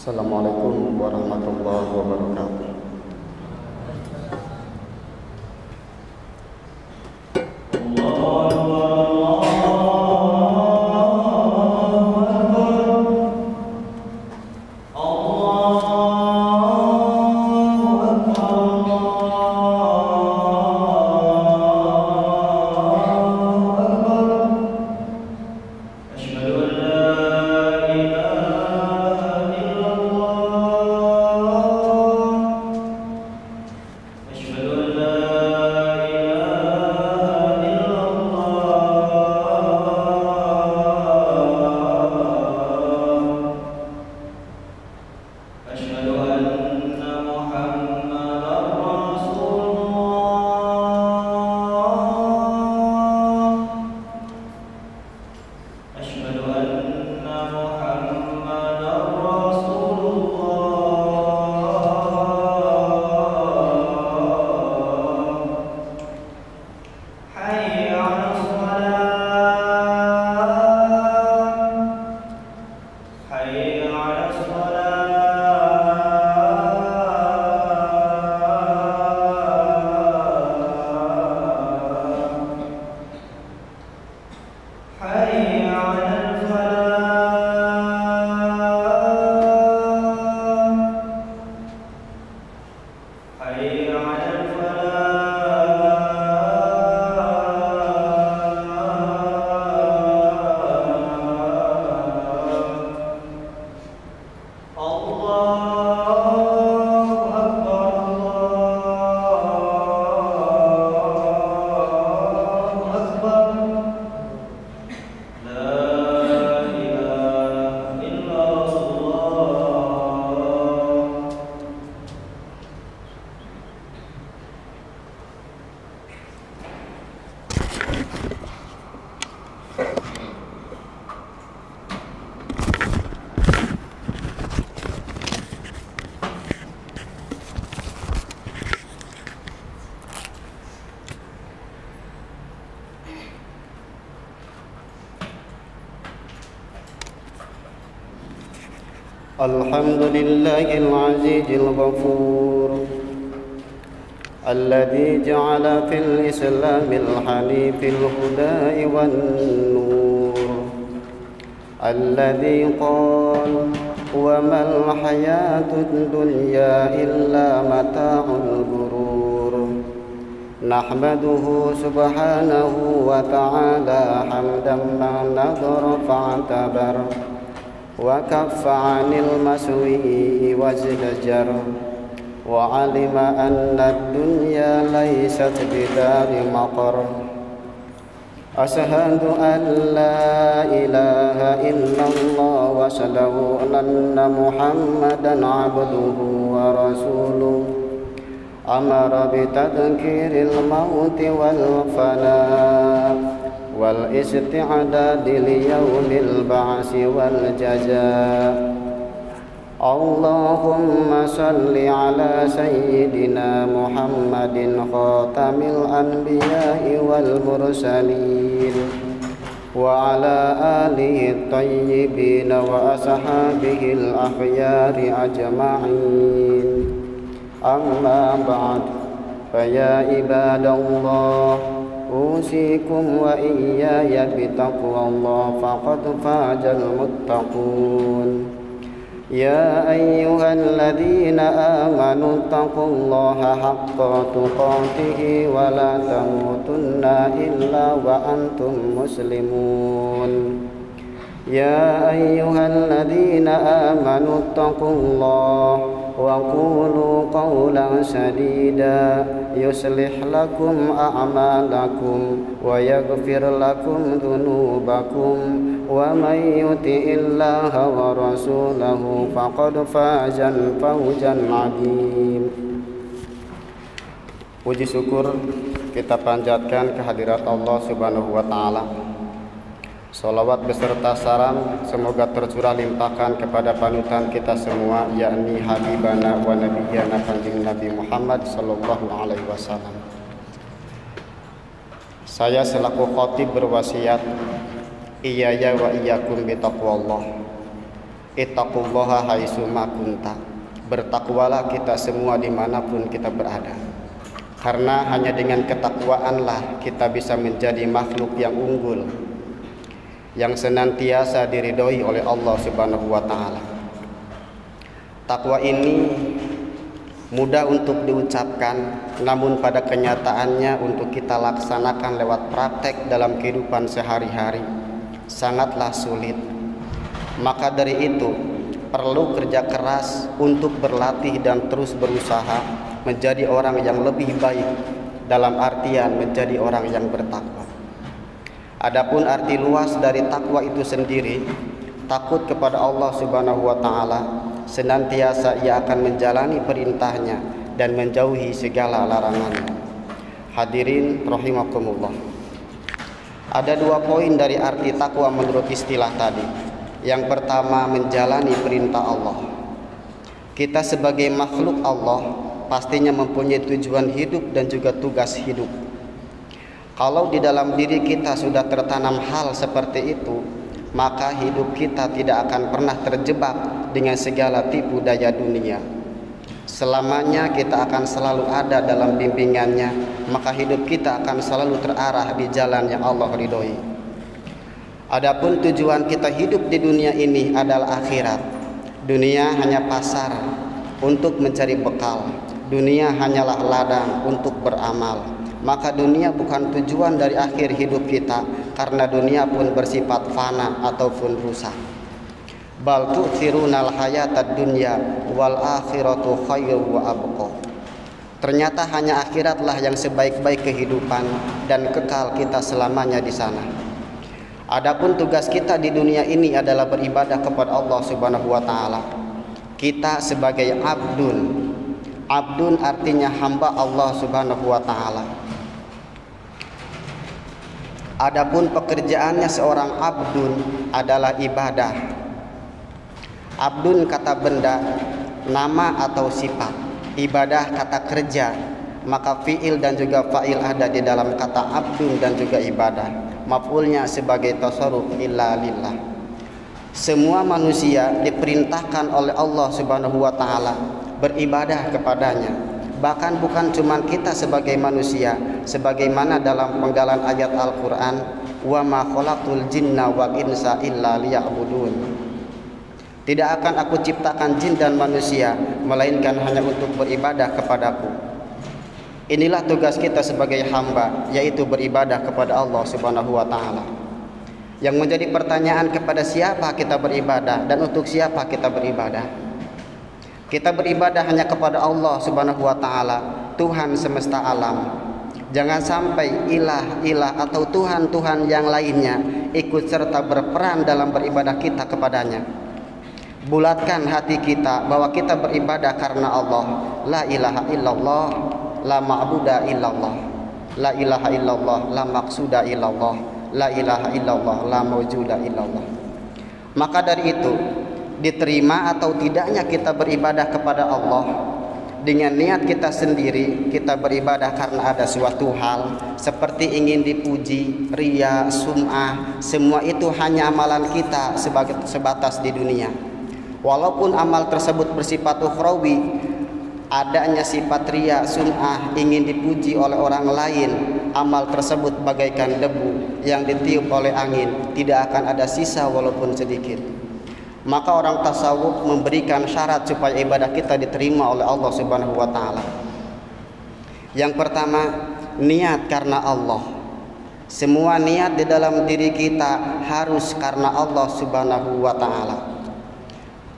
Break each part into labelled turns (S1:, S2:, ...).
S1: Assalamualaikum warahmatullahi wabarakatuh. Alhamdulillahil azizil ghafur alladzi ja'ala fil islamil hanifil huda'i wan nur alladzi qala wa mal hayatud dunya illa mata'ul ghurur nahmaduhu subhanahu wa ta'ala hamdan ma nadhara fa'tabar wa kaffa 'anil maswi wa zajjar wa 'alima anna ad-dunya laysat bidari maqar ashhadu an la ilaha illallah wa ashhadu anna muhammadan 'abduhu wa rasuluhu amara bi tadhkiril mauti wal fana wal isti'adadi li yaumil ba'si wal jazaa. Allahumma salli ala sayyidina Muhammadin khatamil anbiya'i wal mursalin wa ala alihi tayyibin wa ashabihil akhyari ajma'in. Amma ba'd, fa ya ibadallah أوصيكم وإياي بتقوى الله فقد فاز المتقون. يا أيها الذين آمنوا اتقوا الله حق تقاته ولا تموتن إلا وأنتم مسلمون. يا أيها الذين آمنوا اتقوا الله وقولوا قولا سديدا يصلح لكم أعمالكم ويغفر لكم ذنوبكم ومن يطع الله ورسوله فقد فاز فوزا عظيما. Puji syukur kita panjatkan kehadirat Allah Subhanahu wa taala. Salawat beserta salam semoga tercurah limpahkan kepada panutan kita semua, yakni Habibana wa Nabiyyana Kanjeng Nabi Muhammad sallallahu alaihi wasallam. Saya selaku khatib berwasiat iyaya wa iyyakum bi taqwallah. Ittaqullaha haitsuma kunta. Bertakwalah kita semua dimanapun kita berada. Karena hanya dengan ketakwaanlah kita bisa menjadi makhluk yang unggul, yang senantiasa diridhoi oleh Allah Subhanahu wa taala. Takwa ini mudah untuk diucapkan, namun pada kenyataannya untuk kita laksanakan lewat praktek dalam kehidupan sehari-hari sangatlah sulit. Maka dari itu perlu kerja keras untuk berlatih dan terus berusaha menjadi orang yang lebih baik, dalam artian menjadi orang yang bertakwa. Adapun arti luas dari takwa itu sendiri, takut kepada Allah Subhanahu wa taala, senantiasa ia akan menjalani perintahnya dan menjauhi segala larangannya. Hadirin rahimakumullah. Ada 2 poin dari arti takwa menurut istilah tadi. Yang pertama, menjalani perintah Allah. Kita sebagai makhluk Allah pastinya mempunyai tujuan hidup dan juga tugas hidup. Kalau di dalam diri kita sudah tertanam hal seperti itu, maka hidup kita tidak akan pernah terjebak dengan segala tipu daya dunia. Selamanya kita akan selalu ada dalam bimbingannya, maka hidup kita akan selalu terarah di jalan yang Allah ridhoi. Adapun tujuan kita hidup di dunia ini adalah akhirat. Dunia hanya pasar untuk mencari bekal. Dunia hanyalah ladang untuk beramal. Maka dunia bukan tujuan dari akhir hidup kita, karena dunia pun bersifat fana ataupun rusak. Bal tu'thirunal hayatad dunya wal akhiratu khairu wa abqa. Ternyata hanya akhiratlah yang sebaik-baik kehidupan dan kekal kita selamanya di sana. Adapun tugas kita di dunia ini adalah beribadah kepada Allah Subhanahu wa taala. Kita sebagai abdun. Abdun artinya hamba Allah Subhanahu wa taala. Adapun pekerjaannya seorang abdun adalah ibadah. Abdun kata benda, nama atau sifat. Ibadah kata kerja. Maka fi'il dan juga fa'il ada di dalam kata abdun dan juga ibadah. Maf'ulnya sebagai tasarruf illa lillah. Semua manusia diperintahkan oleh Allah Subhanahu wa taala beribadah kepadanya. Bahkan bukan cuma kita sebagai manusia, sebagaimana dalam penggalan ayat Al-Qur'an, wa ma khalaqtul jinna wal insa illa liya'budun. Tidak akan aku ciptakan jin dan manusia melainkan hanya untuk beribadah kepadaku. Inilah tugas kita sebagai hamba, yaitu beribadah kepada Allah Subhanahu wa taala. Yang menjadi pertanyaan, kepada siapa kita beribadah dan untuk siapa kita beribadah? Kita beribadah hanya kepada Allah Subhanahu wa taala, Tuhan semesta alam. Jangan sampai ilah atau tuhan-tuhan yang lainnya ikut serta berperan dalam beribadah kita kepadanya. Bulatkan hati kita bahwa kita beribadah karena Allah. La ilaha illallah, la ma'buda illallah, la ilaha illallah, la maqsuda illallah, la ilaha illallah, la mawjuda illallah. Maka dari itu, diterima atau tidaknya kita beribadah kepada Allah dengan niat kita sendiri, kita beribadah karena ada suatu hal seperti ingin dipuji, riya, sum'ah, semua itu hanya amalan kita sebatas di dunia. Walaupun amal tersebut bersifat ukhrawi, adanya sifat riya, sum'ah, ingin dipuji oleh orang lain, amal tersebut bagaikan debu yang ditiup oleh angin, tidak akan ada sisa walaupun sedikit. Maka orang tasawuf memberikan syarat supaya ibadah kita diterima oleh Allah Subhanahu wa taala. Yang pertama, niat karena Allah. Semua niat di dalam diri kita harus karena Allah Subhanahu wa taala.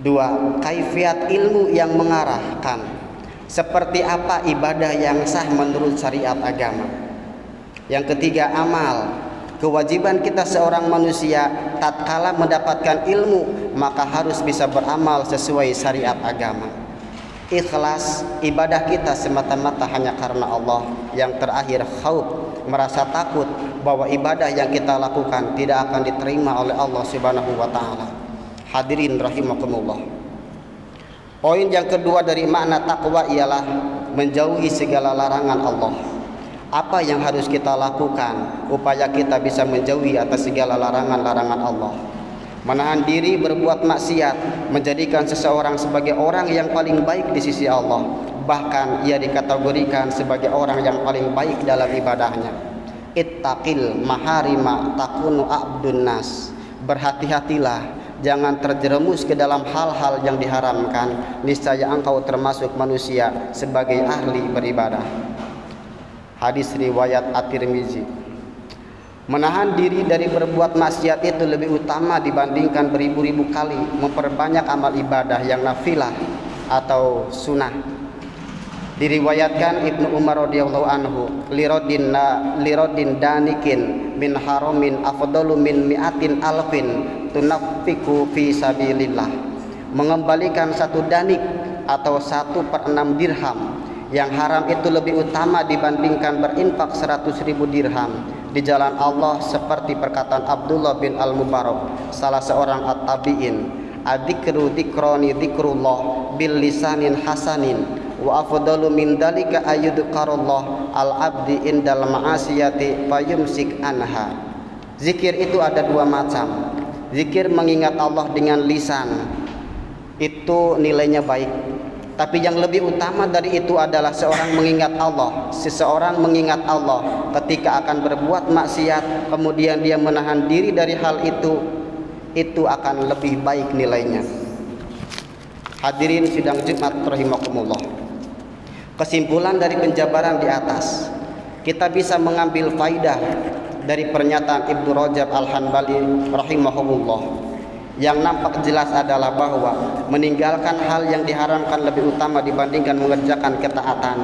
S1: 2. Kaifiat ilmu yang mengarahkan. Seperti apa ibadah yang sah menurut syariat agama. Yang ketiga, amal. Kewajiban kita seorang manusia tatkala mendapatkan ilmu, maka harus bisa beramal sesuai syariat agama. Ikhlas, ibadah kita semata-mata hanya karena Allah. Yang terakhir, khauf, merasa takut bahwa ibadah yang kita lakukan tidak akan diterima oleh Allah Subhanahu wa taala. Hadirin rahimakumullah. Poin yang kedua dari makna takwa ialah menjauhi segala larangan Allah. Apa yang harus kita lakukan upaya kita bisa menjauhi atas segala larangan-larangan Allah? Menahan diri berbuat maksiat menjadikan seseorang sebagai orang yang paling baik di sisi Allah. Bahkan ia dikategorikan sebagai orang yang paling baik dalam ibadahnya. Ittaqil maharima takunu abdun nas. Berhati-hatilah, jangan terjerumus ke dalam hal-hal yang diharamkan. Niscaya engkau termasuk manusia sebagai ahli beribadah. Hadis riwayat At-Tirmizi. Menahan diri dari berbuat maksiat itu lebih utama dibandingkan beribu-ribu kali memperbanyak amal ibadah yang nafilah atau sunnah. Diriwayatkan Ibnu Umar radhiyallahu anhu, lirodin danikin min haramin afdalu min mi'atin alfin tunaffiku fi sabilillah. Mengembalikan satu danik atau 1/6 dirham yang haram itu lebih utama dibandingkan berinfak 100.000 dirham di jalan Allah, seperti perkataan Abdullah bin Al-Mubarak, salah seorang at-tabi'in, adzikru dzikroni dzikrullah bil lisanin hasanin wa afdalu min dalika ayyudkarullah al-abdi indal ma'asiyati fayumsik anha. Zikir itu ada dua macam. Zikir mengingat Allah dengan lisan itu nilainya baik, tapi yang lebih utama dari itu adalah seorang mengingat Allah. Seseorang mengingat Allah ketika akan berbuat maksiat, kemudian dia menahan diri dari hal itu akan lebih baik nilainya. Hadirin sidang Jumat rahimakumullah. Kesimpulan dari penjabaran di atas, kita bisa mengambil faidah dari pernyataan Ibnu Rajab Al-Hanbali rahimahullah. Yang nampak jelas adalah bahwa meninggalkan hal yang diharamkan lebih utama dibandingkan mengerjakan ketaatan.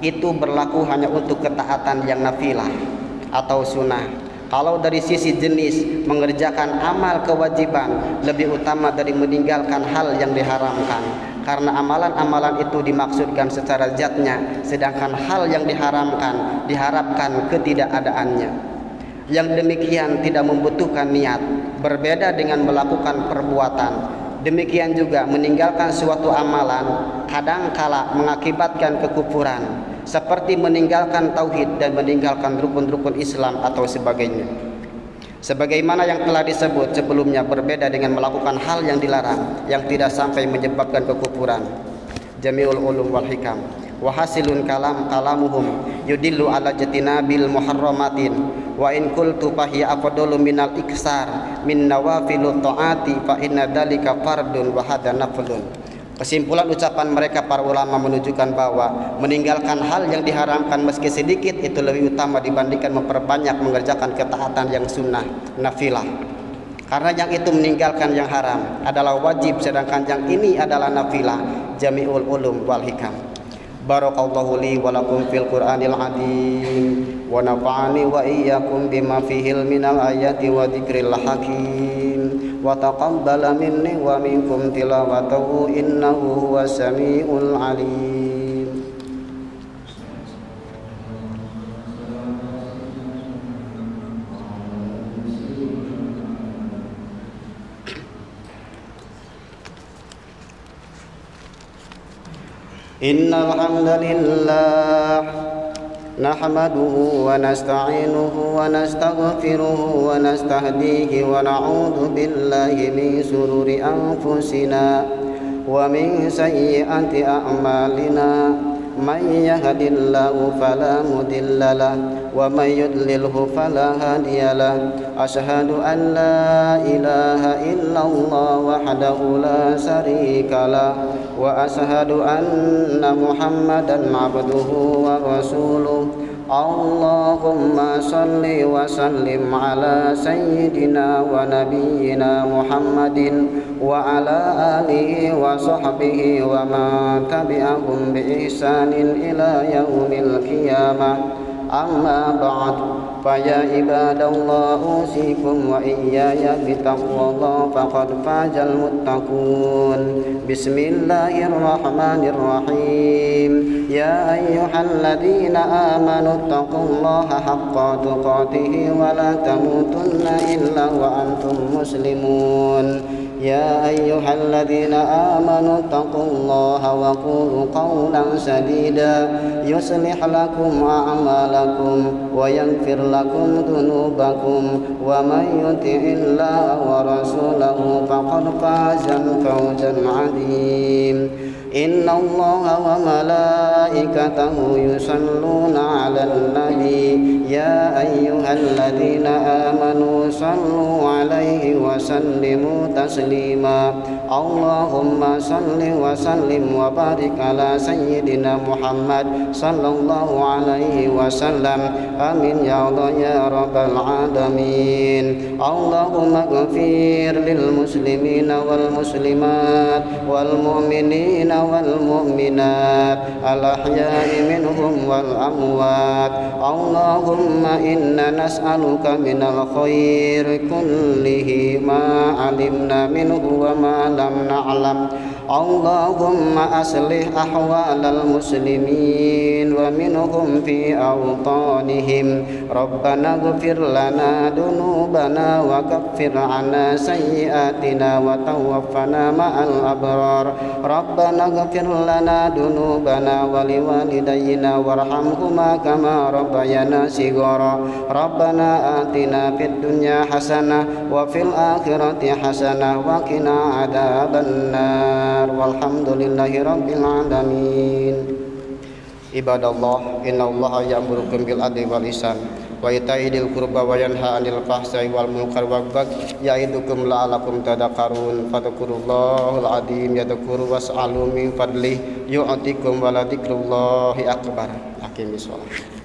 S1: Itu berlaku hanya untuk ketaatan yang nafilah atau sunnah. Kalau dari sisi jenis, mengerjakan amal kewajiban lebih utama dari meninggalkan hal yang diharamkan, karena amalan-amalan itu dimaksudkan secara zatnya, sedangkan hal yang diharamkan diharapkan ketidakadaannya. Yang demikian tidak membutuhkan niat, berbeda dengan melakukan perbuatan. Demikian juga meninggalkan suatu amalan kadangkala mengakibatkan kekufuran, seperti meninggalkan tauhid dan meninggalkan rukun-rukun Islam atau sebagainya. Sebagaimana yang telah disebut sebelumnya, berbeda dengan melakukan hal yang dilarang yang tidak sampai menyebabkan kekufuran. Jami'ul ulum wal hikam. Wa hasilun kalamuhum yudillu ala jatinabil muharramatin wa in qultu fahiya afdalu minal iksar min nawafilut taati fa inna dzalika fardun wa hadza naflun. Kesimpulan ucapan mereka para ulama menunjukkan bahwa meninggalkan hal yang diharamkan meski sedikit itu lebih utama dibandingkan memperbanyak mengerjakan ketaatan yang sunnah nafilah. Karena yang itu meninggalkan yang haram adalah wajib, sedangkan yang ini adalah nafilah. Jami'ul ulum wal hikam. Barakallahu li wa lakum fil Qur'anil azim wa nafa'ani wa iyyakum bima fihil minal ayati wa dzikril hakim wa taqabbala minni wa minkum tilawatahu innahu huwas samiul alim. Innal hamdalillah nahmaduhu wa nasta'inuhu wa nastaghfiruhu wa nastahdihi wa na'udzu billahi min shururi anfusina wa min sayyiati a'malina. Man yahdihillahu fala mudilla lahu wa may yudlilhu fala hadiya lahu. Asyhadu an la ilaha illallah wahdahu la syarika lahu wa asyhadu anna Muhammadan abduhu wa rasuluh. Allahumma salli wa sallim ala sayyidina wa nabiyyina Muhammadin wa ala alihi wa sahbihi wa man tabi'ahum bi ihsanin ila yaumil qiyamah. Amma ba'd, fa ya ibadallah usikum wa iyaya bitaqwallah faqad fazal muttaqun. Bismillahirrahmanirrahim. Ya ayyuhalladzina amanu taqullaha haqqa tuqatih wa la tamutunna illa wa antum muslimun.
S2: يا أيها الذين آمنوا اتقوا الله وقولوا قولا سديدا يصلح لكم أعمالكم ويغفر لكم ذنوبكم ومن يطع الله ورسوله فقد فاز فوزا عظيما إن الله وملائكته يصلون على النبي يا أيها الذين آمنوا صلوا عليه وسلموا تسليما اللهم صل وسلم وبارك على سيدنا محمد صلى الله عليه وسلم آمين يا الله يا رب العالمين اللهم اغفر للمسلمين والمسلمات والمؤمنين والمؤمنات الأحياء منهم والأموات اللهم إنا نسألك من الخير كله ما علمنا منه وما لم نعلم اللهم أصلح أحوال المسلمين ومنهم في أوطانهم ربنا اغفر لنا ذنوبنا وكفر عنا سيئاتنا وتوفنا مع الأبرار ربنا اغفر لنا ذنوبنا ولوالدينا وارحمهما كما ربيانا صغارا ربنا آتنا في الدنيا حسنة وفي الآخرة حسنة وقنا عذاب النار walhamdulillahi rabbil alamin. Ibadallah, innallaha ya'murukum bil adli wal ihsan wa ita'i dzil qurba wa yanha 'anil fahsya'i wal munkar wal baghi ya'idukum la'allakum tadhakkarun fadhkurullahal azim yadhkuru was'alu min fadlihi yu'tikum wa la dzikrullahi akbar. Aqimis shalah.